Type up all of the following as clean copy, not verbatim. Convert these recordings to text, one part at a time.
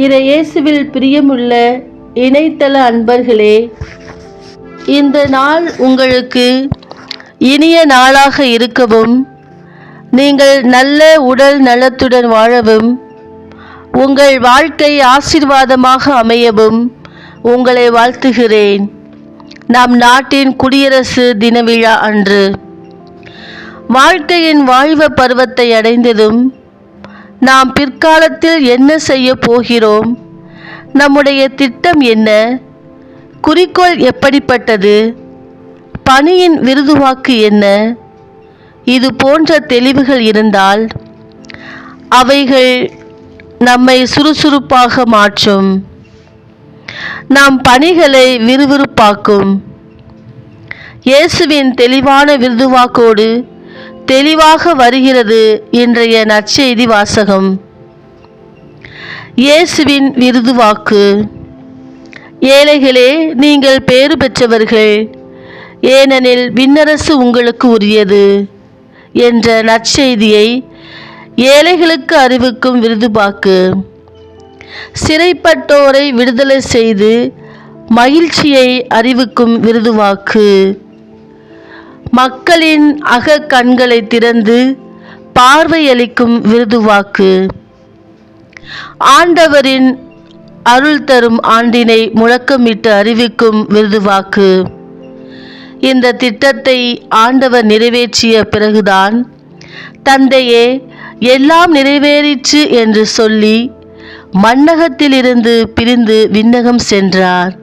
இயேசுவில் பிரியமுள்ள இணைத்தள அன்பர்களே, இந்த நாள் உங்களுக்கு இனிய நாளாக இருக்கவும், நீங்கள் நல்ல உடல் நலத்துடன் வாழவும், உங்கள் வாழ்க்கை ஆசீர்வாதமாக அமையவும் உங்களை வாழ்த்துகிறேன். நம் நாட்டின் குடியரசு தின விழா அன்று வாழ்க்கையின் வாழ்வு பருவத்தை அடைந்ததும் நாம் பிற்காலத்தில் என்ன செய்ய போகிறோம், நம்முடைய திட்டம் என்ன, குறிக்கோள் எப்படிப்பட்டது, பணியின் விருதுவாக்கு என்ன, இது போன்ற தெளிவுகள் இருந்தால் அவைகள் நம்மை சுறுசுறுப்பாக மாற்றும், நம் பணிகளை விறுவிறுப்பாக்கும். இயேசுவின் தெளிவான விருதுவாக்கோடு தெளிவாக வருகிறது இன்றைய நற்செய்தி வாசகம். இயேசுவின் விருதுவாக்கு: ஏழைகளே, நீங்கள் பேறு பெற்றவர்கள், ஏனெனில் விண்ணரசு உங்களுக்கு உரியது என்ற நற்செய்தியை ஏழைகளுக்கு அறிவிக்கும் விருதுவாக்கு. சிறைப்பட்டோரை விடுதலை செய்து மகிழ்ச்சியை அறிவிக்கும் விருதுவாக்கு. மக்களின் அகக்கண்களை திறந்து பார்வையளிக்கும் விருதுவாக்கு. ஆண்டவரின் அருள் தரும் ஆண்டினை முழக்கமிட்டு அறிவிக்கும் விருதுவாக்கு. இந்த திட்டத்தை ஆண்டவர் நிறைவேற்றிய பிறகுதான், தந்தையே, எல்லாம் நிறைவேறிற்று என்று சொல்லி மண்ணகத்திலிருந்து பிரிந்து விண்ணகம் சென்றார்.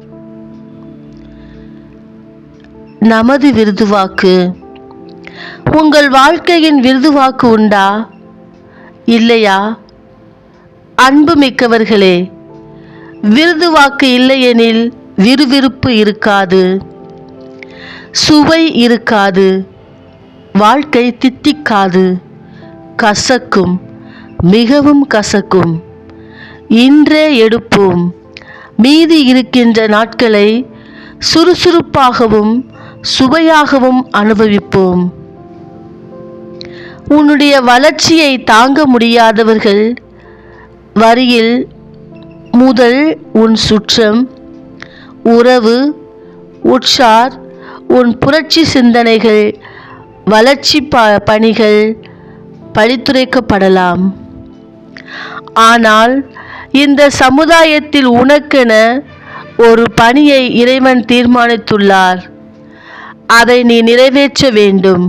நமது விருதுவாக்கு: உங்கள் வாழ்க்கையின் விருதுவாக்கு உண்டா, இல்லையா? அன்பு மிக்கவர்களே, விருதுவாக்கு இல்லையெனில் விறுவிறுப்பு இருக்காது, சுவை இருக்காது, வாழ்க்கை தித்திக்காது, கசக்கும், மிகவும் கசக்கும். இன்றே எடுப்போம், மீதி இருக்கின்ற நாட்களை சுறுசுறுப்பாகவும் சுவையாகவும் அனுபவிப்போம். உன்னுடைய வளர்ச்சியை தாங்க முடியாதவர்கள் வரியில் முதல் உன் சுற்றம், உறவு, உற்றார், உன் புரட்சி சிந்தனைகள், வளர்ச்சி பணிகள் பழித்துரைக்கப்படலாம். ஆனால் இந்த சமுதாயத்தில் உனக்கென ஒரு பணியை இறைவன் தீர்மானித்துள்ளார். அதை நீ நிறைவேற்ற வேண்டும்.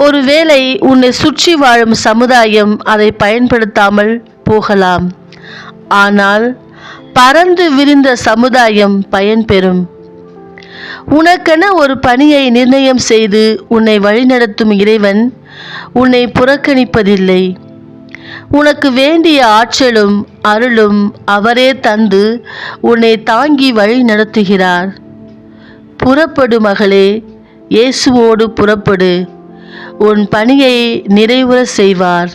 ஒருவேளை உன்னை சுற்றி வாழும் சமுதாயம் அதை பயன்படுத்தாமல் போகலாம், ஆனால் பரந்து விரிந்த சமுதாயம் பயன்பெறும். உனக்கென ஒரு பணியை நிர்ணயம் செய்து உன்னை வழிநடத்தும் இறைவன் உன்னை புறக்கணிப்பதில்லை. உனக்கு வேண்டிய ஆற்றலும் அருளும் அவரே தந்து உன்னை தாங்கி வழி நடத்துகிறார். புறப்படு மகளே, இயேசுவோடு புறப்படு, உன் பணியை நிறைவுற செய்வார்.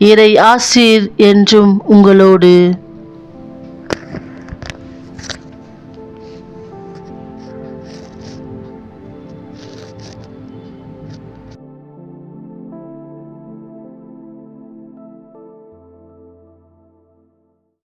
இறை ஆசீர் என்றும் உங்களோடு.